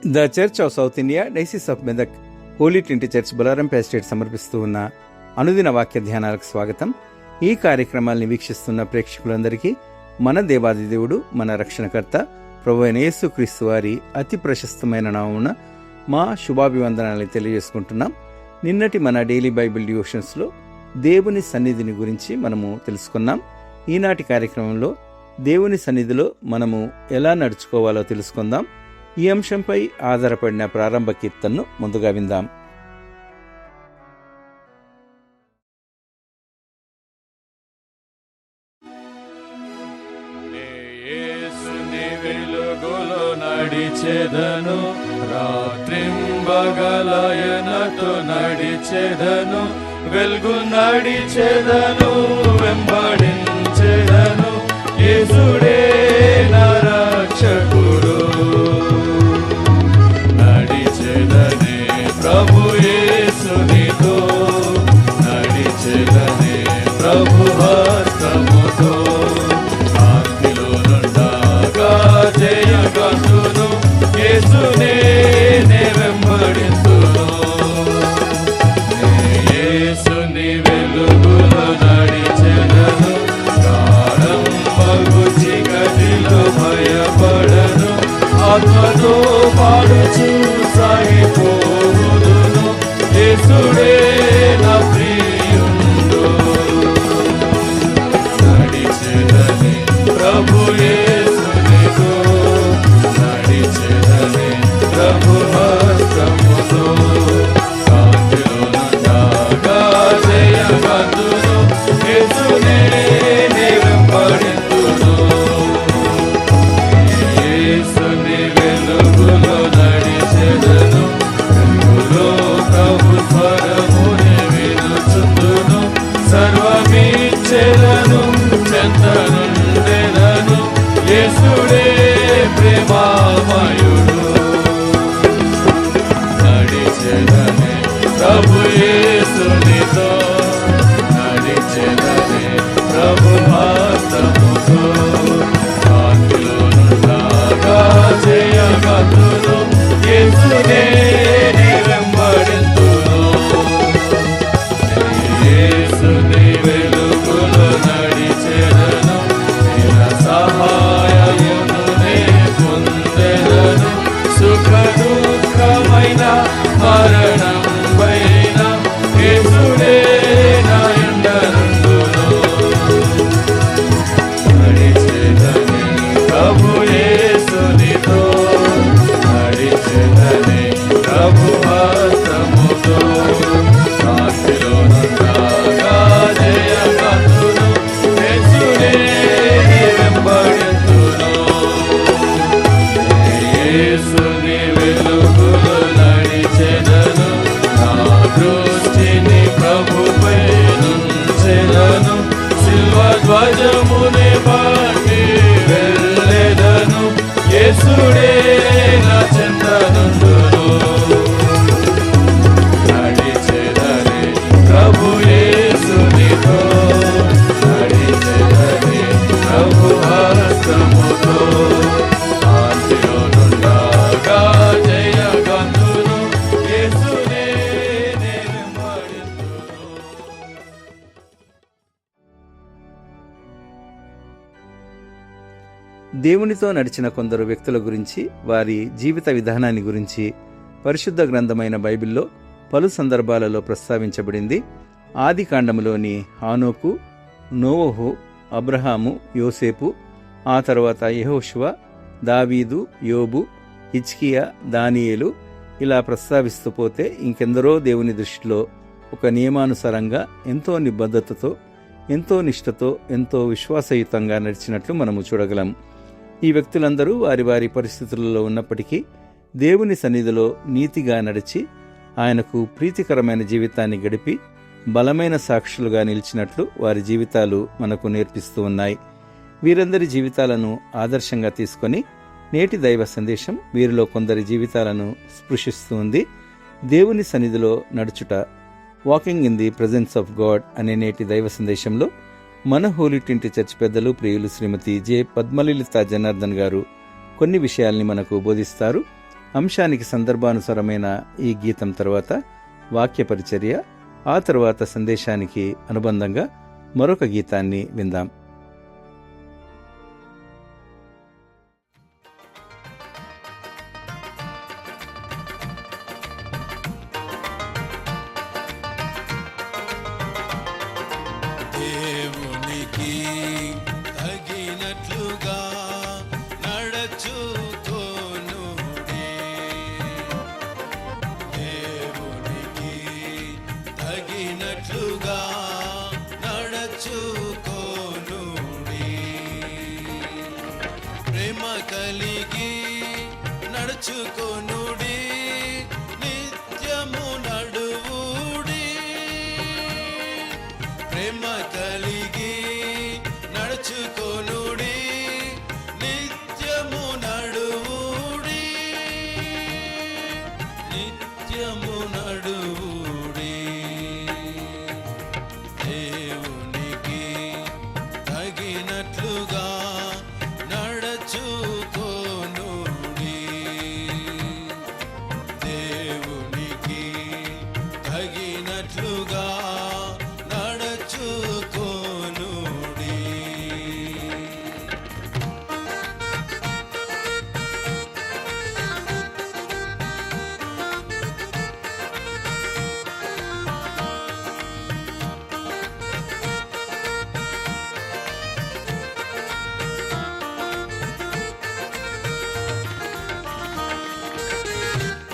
The church of South India diocese of Medak holy trinity church Bolarampet estate సమర్పిస్తూ ఉన్న అనుదిన వాక్య ధ్యానాలకు స్వాగతం. ఈ కార్యక్రమాల్ని వీక్షిస్తున్న ప్రేక్షకులందరికీ మన దేవాది దేవుడు, మన రక్షణకర్త ప్రభువైన యేసుక్రీస్తు వారి అతి ప్రశస్తమైన నామమున మా శుభాభివందనాన్ని తెలియజేసుకుంటున్నాం. నిన్నటి మన డైలీ బైబిల్ డివోషన్స్లో దేవుని సన్నిధిని గురించి మనము తెలుసుకున్నాం. ఈనాటి కార్యక్రమంలో దేవుని సన్నిధిలో మనము ఎలా నడుచుకోవాలో తెలుసుకుందాం. ఈ అంశంపై ఆధారపడిన ప్రారంభ కీర్తనను ముందుగా విందాం. వెలుగులో నడిచెదను, రాత్రింబగలయనతో నడిచెదను, వెలుగు నడిచెదను, వెంబడించెదను, యేసుడే నా రక్షకుడు. నడిచెదనే ప్రభు యేసునితో, నడిచెదనే ప్రభు హస్తముతో, శాంతిలో నుండగా జయగంతును, యేసునే నే వెంబడింతును. యేసుని వెలుగులో నడిచెదను, ప్రారంభపు చీకటిలో భయపడను, ఆత్మతో పాడుచు సాగిపోదును, యేసుడే నా ప్రియుండు. నడిచెదనే ప్రభు యేసునితో, నడిచెదనే ప్రభు హస్తముతో, శాంతిలో నుండగా జయగంతును, యేసునే నే వెంబడింతును. యేసుని వెలుగులో నడిచెదను, వెలుగులో ప్రభు స్వరమునే వినుచుందును, సర్వమిచ్చెదను, చెంతనుండెదను, యేసుడే ప్రేమామయుడు. నడిచెదనే ప్రభు యేసునితో, నడిచెదనే ప్రభు హస్తముతో, శాంతిలో నుండగా జయగంతును, యేసునే నే వెంబడింతును. యేసుని వెలుగులో నడిచెదను, నిన సహాయమును నే పొందెదను, సుఖ దుఃఖమైన మరణం పైన యేసుడే నా యండనుండును. నడిచెదనే ప్రభు యేసునితో, నడిచెదనే ప్రభు హస్తముతో, శాంతిలో నుండగా జయగంతును, యేసునే నే వెంబడింతును. యేసుని వెలుగులో నడిచెదను, నా దృష్టిని ప్రభుపై నుంచెదను, సిల్వ ధ్వజమునే పట్టి వెళ్ళెదను, యేసుడే నా చెంతనుండును. నడిచెదనే ప్రభు యేసునితో, నడిచెదనే ప్రభు హస్తముతో, శాంతిలో నుండగా జయగంతును, యేసునే నే వెంబడింతును. దేవునితో నడిచిన కొందరు వ్యక్తుల గురించి, వారి జీవిత విధానాన్ని గురించి పరిశుద్ధ గ్రంథమైన బైబిల్లో పలు సందర్భాలలో ప్రస్తావించబడింది. ఆది కాండములోని హానోకు, నోవహు, అబ్రహాము, యోసేపు, ఆ తర్వాత యెహోషువ, దావీదు, యోబు, హిజ్కియా, దానియేలు, ఇలా ప్రస్తావిస్తూ పోతే ఇంకెందరో దేవుని దృష్టిలో ఒక నియమానుసారంగా ఎంతో నిబద్ధతతో, ఎంతో నిష్ఠతో, ఎంతో విశ్వాసయుతంగా నడిచినట్లు మనము చూడగలం. ఈ వ్యక్తులందరూ వారి వారి పరిస్థితులలో ఉన్నప్పటికీ దేవుని సన్నిధిలో నీతిగా నడిచి ఆయనకు ప్రీతికరమైన జీవితాన్ని గడిపి బలమైన సాక్షులుగా నిలిచినట్లు వారి జీవితాలు మనకు నేర్పిస్తూ ఉన్నాయి. వీరందరి జీవితాలను ఆదర్శంగా తీసుకొని నేటి దైవ సందేశం వీరిలో కొందరి జీవితాలను స్పృశిస్తూ ఉంది. దేవుని సన్నిధిలో నడుచుట, walking in the presence of God అనే నేటి దైవ సందేశంలో మన హోలీ ట్రినిటీ చర్చ్ పెద్దలు ప్రియులు శ్రీమతి జె. పద్మలలిత జనార్దన్ గారు కొన్ని విషయాల్ని మనకు బోధిస్తారు. అంశానికి సందర్భానుసారమైన ఈ గీతం తర్వాత వాక్య పరిచర్య, ఆ తరువాత సందేశానికి అనుబంధంగా మరొక గీతాన్ని విందాం. దేవునికి తగినట్లుగా నడచుకొనుడి. దేవునికి తగినట్లుగా నడచుకొనుడి. ప్రేమ కలిగి నడుచుకొనుడి, నిత్యము నడువుడి. ప్రేమ కలిగి నడుచుకొనుడి, నిత్యము నడువుడి. నిత్యము నడువుడి. దేవునికి తగినట్లుగా నడుచుకొనుడి. దేవునికి తగినట్లుగా నడుచుకొనుడి.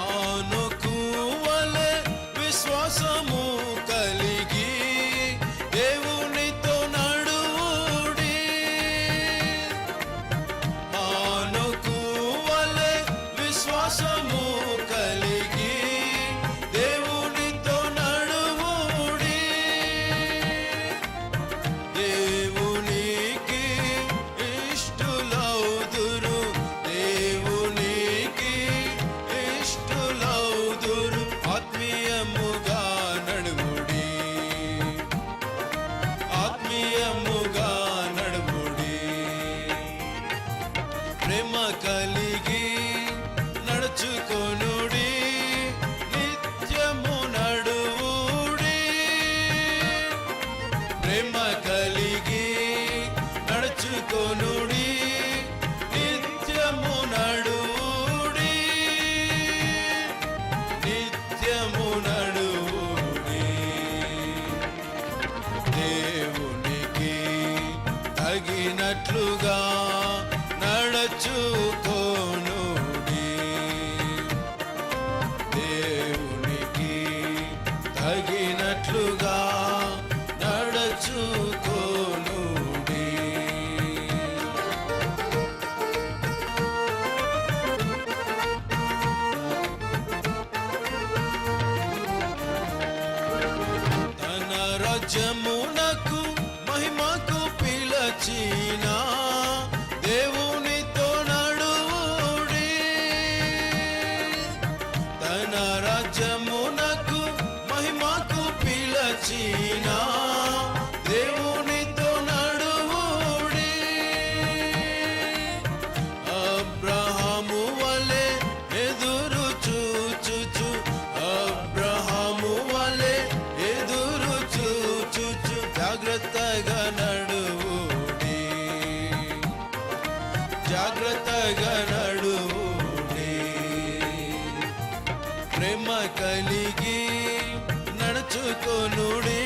ఆనోకు వలె విశ్వాసము కలిగి దేవునితో నడువుడి. ఆనోకు వలె విశ్వాసము కలిగి దేవునితో నడువుడి. దేవునికి ఇష్టులౌదురు, దేవునికి ఇష్టులౌదురు. ఆత్మీయముగా నడువుడి, ఆత్మీయముగా నడువుడి. ప్రేమ కలిగి నడుచుకొనుడి, నిత్యము నడువుడి. ప్రేమ కలిగి నడుచుకొనుడి, నిత్యము నడువుడి. నిత్యము నడువుడి. దేవునికి తగినట్లుగా నడుచుకొనుడి. దేవునికి తగినట్లుగా నడుచుకొనుడి. తన రాజ్యమునకు మహిమకు పిలచిన దేవునితో నడువుడి. తన రాజ్యమునకు మహిమకు పిలచిన దేవునితో నడువుడి. అబ్రహాము వలె ఎదురు చూచుచు, అబ్రహాము వలె ఎదురు చూచుచు జాగ్రత్తగా నడువుడి. జాగ్రత్తగా నడువుడి. ప్రేమ కలిగి నడుచుకొనుడి,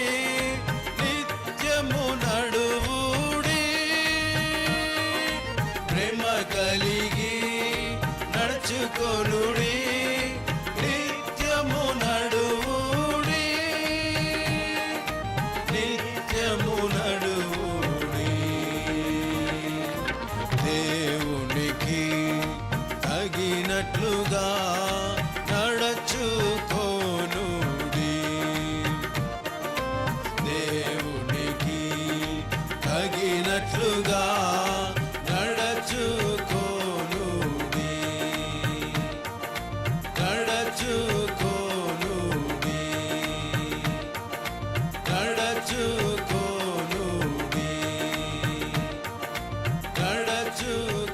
నిత్యము నడువుడి. ప్రేమ కలిగి నడుచుకొనుడి, నిత్యము నడువుడి. నిత్యము నడువుడి. దేవునికి తగినట్లుగా నడుచుకొనుడి. దేవునికి తగినట్లుగా నడుచుకొనుడి. నడుచుకొనుడి. నడుచుకొనుడి. నడుచుకొనుడి.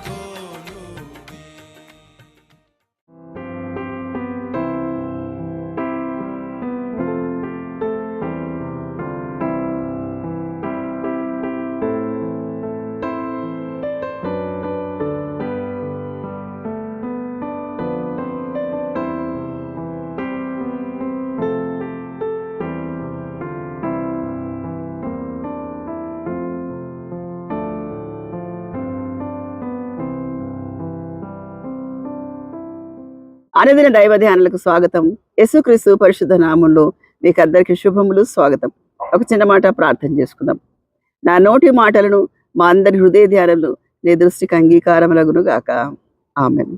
అనుదిన దైవ ధ్యానాలకు స్వాగతం. యేసుక్రీస్తు పరిశుద్ధ నామంలో మీకు అందరికీ శుభములు, స్వాగతం. ఒక చిన్న మాట ప్రార్థన చేసుకుందాం. నా నోటి మాటలను మా అందరి హృదయ ధ్యానములు నీ దృష్టికి అంగీకారములగును గాక. ఆమేన్.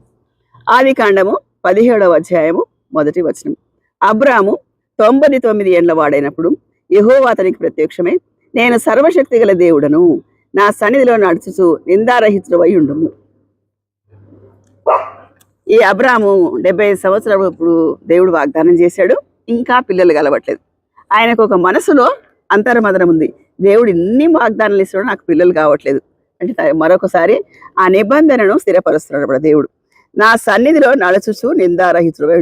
ఆది కాండము 17వ అధ్యాయము 1వ వచనం. అబ్రాము 99 ఏండ్ల వాడైనప్పుడు యెహోవా అతనికి ప్రత్యక్షమై, నేను సర్వశక్తి గల దేవుడను, నా సన్నిధిలో నడుచుచు నిందారహితుడవై ఉండుము. ఈ అబ్రాము 75 సంవత్సరాలు ఇప్పుడు దేవుడు వాగ్దానం చేశాడు. ఇంకా పిల్లలు కలవట్లేదు. ఆయనకు ఒక మనసులో అంతర్మదనం ఉంది. దేవుడు ఇన్ని వాగ్దానాలు ఇస్తాడు, నాకు పిల్లలు కావట్లేదు అంటే మరొకసారి ఆ నిబంధనను స్థిరపరుస్తున్నాడు అప్పుడు దేవుడు. నా సన్నిధిలో నడుచుచు నిందారహితుడు.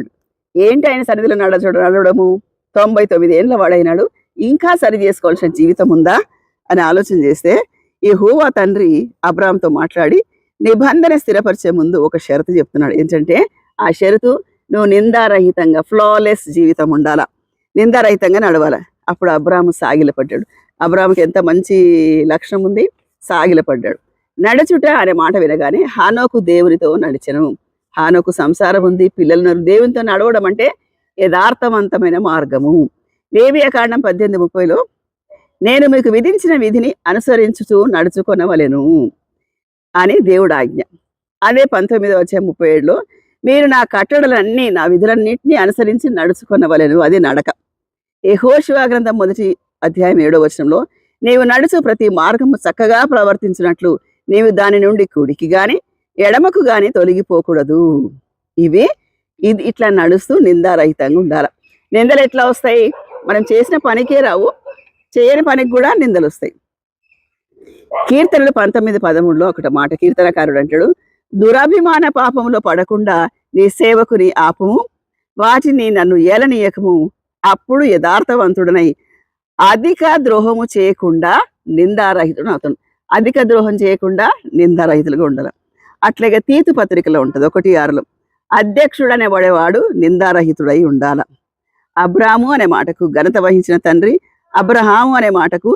ఏంటి ఆయన సన్నిధిలో నడవడము? 99 ఏండ్ల వాడైనాడు, ఇంకా సరి చేసుకోవాల్సిన జీవితం ఉందా అని ఆలోచన చేస్తే యెహోవా తండ్రి అబ్రాముతో మాట్లాడి నిబంధన స్థిరపరిచే ముందు ఒక షరతు చెప్తున్నాడు. ఏంటంటే ఆ షరతు, నువ్వు నిందారహితంగా ఫ్లాలెస్ జీవితం ఉండాలా, నిందారహితంగా నడవాలా. అప్పుడు అబ్రాము సాగిలపడ్డాడు. అబ్రాముకి ఎంత మంచి లక్షణం ఉంది, సాగిలపడ్డాడు. నడుచుట అనే మాట వినగానే హానోకు దేవునితో నడిచెను. హానోకు సంసారం ఉంది, పిల్లలు. దేవునితో నడవడం అంటే యథార్థవంతమైన మార్గము. లేవియాకాండం 18:30లో నేను మీకు విధించిన విధిని అనుసరించుచూ నడుచుకొనవలెను అని దేవుడు ఆజ్ఞ. అదే 19:37లో మీరు నా కట్టడలన్నీ, నా విధులన్నింటినీ అనుసరించి నడుచుకొనవలెను, అది నడక. యెహోషువ గ్రంథం 1వ అధ్యాయం 7వ వచనంలో నీవు నడుచు ప్రతి మార్గము చక్కగా ప్రవర్తించినట్లు నీవు దాని నుండి కుడికి గాని ఎడమకు గాని తొలగిపోకూడదు. ఇది ఇట్లా నడుస్తూ నిందారహితంగా ఉండాలి. నిందలు ఎట్లా వస్తాయి? మనం చేసిన పనికే రావు, చేయని పనికి కూడా నిందలు వస్తాయి. కీర్తనలు 19:13లో ఒకటి మాట కీర్తనకారుడు అంటాడు, దురభిమాన పాపములో పడకుండా నీ సేవకుని ఆపుము, వాటిని నన్ను ఏలనీయకము, అప్పుడు యథార్థవంతుడనై అధిక ద్రోహము చేయకుండా నిందారహితుడు అవుతాను. అధిక ద్రోహం చేయకుండా నిందారహితులుగా ఉండాలి. అట్లాగే తీతు పత్రికలో ఉంటుంది 1:6లో అధ్యక్షుడు అనేవాడేవాడు నిందారహితుడై ఉండాల. అబ్రాము అనే మాటకు ఘనత వహించిన తండ్రి, అబ్రహాము అనే మాటకు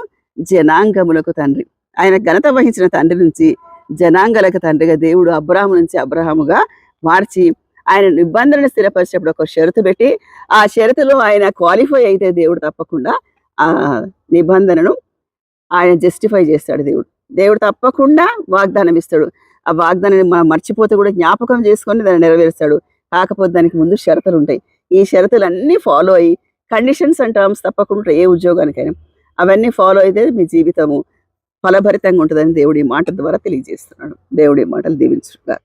జనాంగములకు తండ్రి. ఆయన ఘనత వహించిన తండ్రి నుంచి జనాంగలకు తండ్రిగా దేవుడు అబ్రాహాము నుంచి అబ్రహాముగా మార్చి ఆయన నిబంధనలు స్థిరపరిచినప్పుడు ఒక షరతు పెట్టి, ఆ షరతులో ఆయన క్వాలిఫై అయితే దేవుడు తప్పకుండా ఆ నిబంధనను ఆయన జస్టిఫై చేస్తాడు. దేవుడు తప్పకుండా వాగ్దానం ఇస్తాడు. ఆ వాగ్దానాన్ని మనం మర్చిపోతే కూడా జ్ఞాపకం చేసుకొని దాన్ని నెరవేరుస్తాడు. కాకపోతే దానికి ముందు షరతులు ఉంటాయి. ఈ షరతులన్నీ ఫాలో అయ్యి, కండిషన్స్ అండ్ టర్మ్స్ తప్పకుండా ఏ ఉద్యోగానికైనా అవన్నీ ఫాలో అయితే మీ జీవితము ఫలభరితంగా ఉంటుందని దేవుడి మాట ద్వారా తెలియజేస్తున్నాడు. దేవుడి మాటలు దీవించుగా.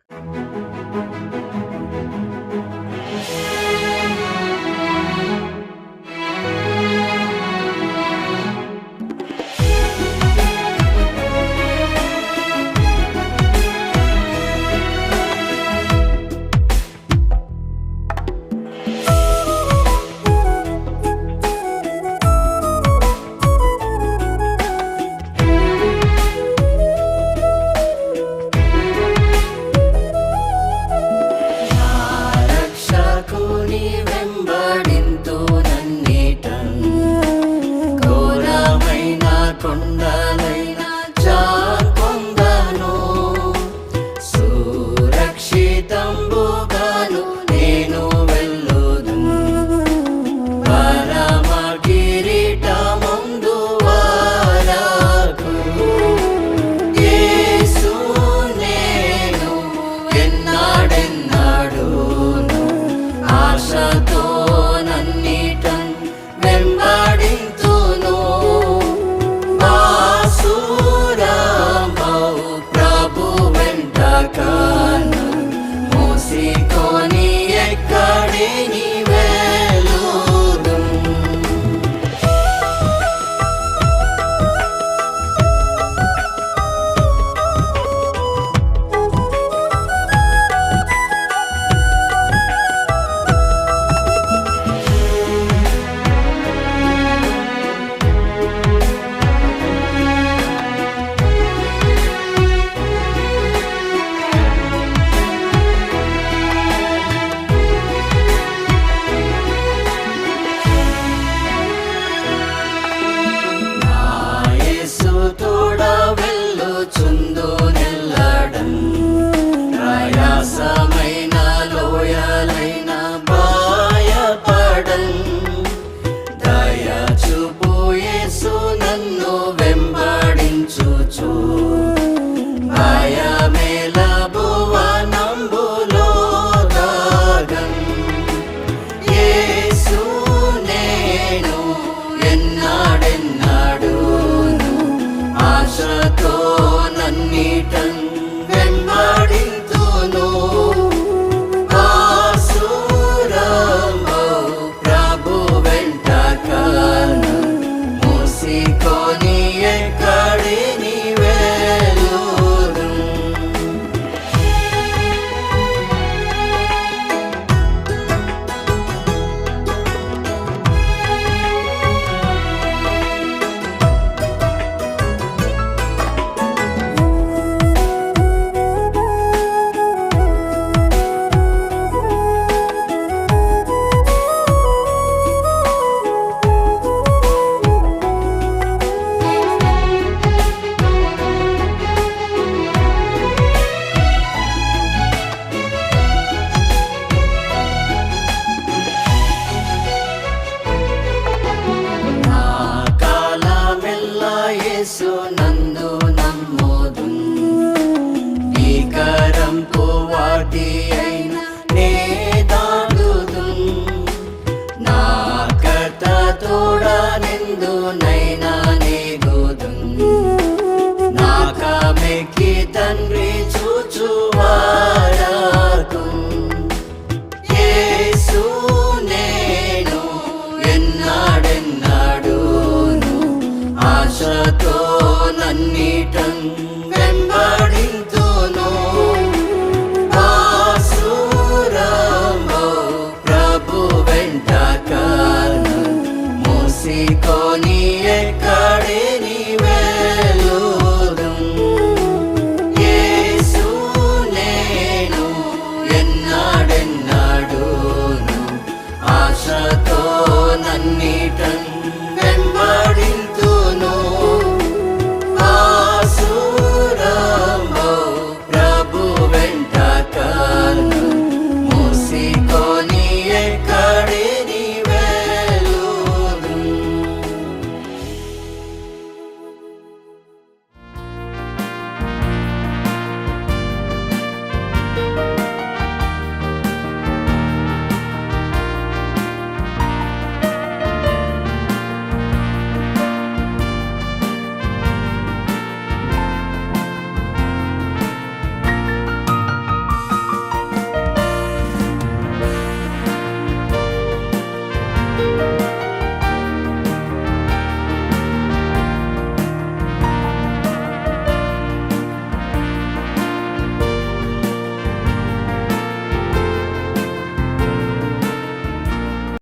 స్తోత్రం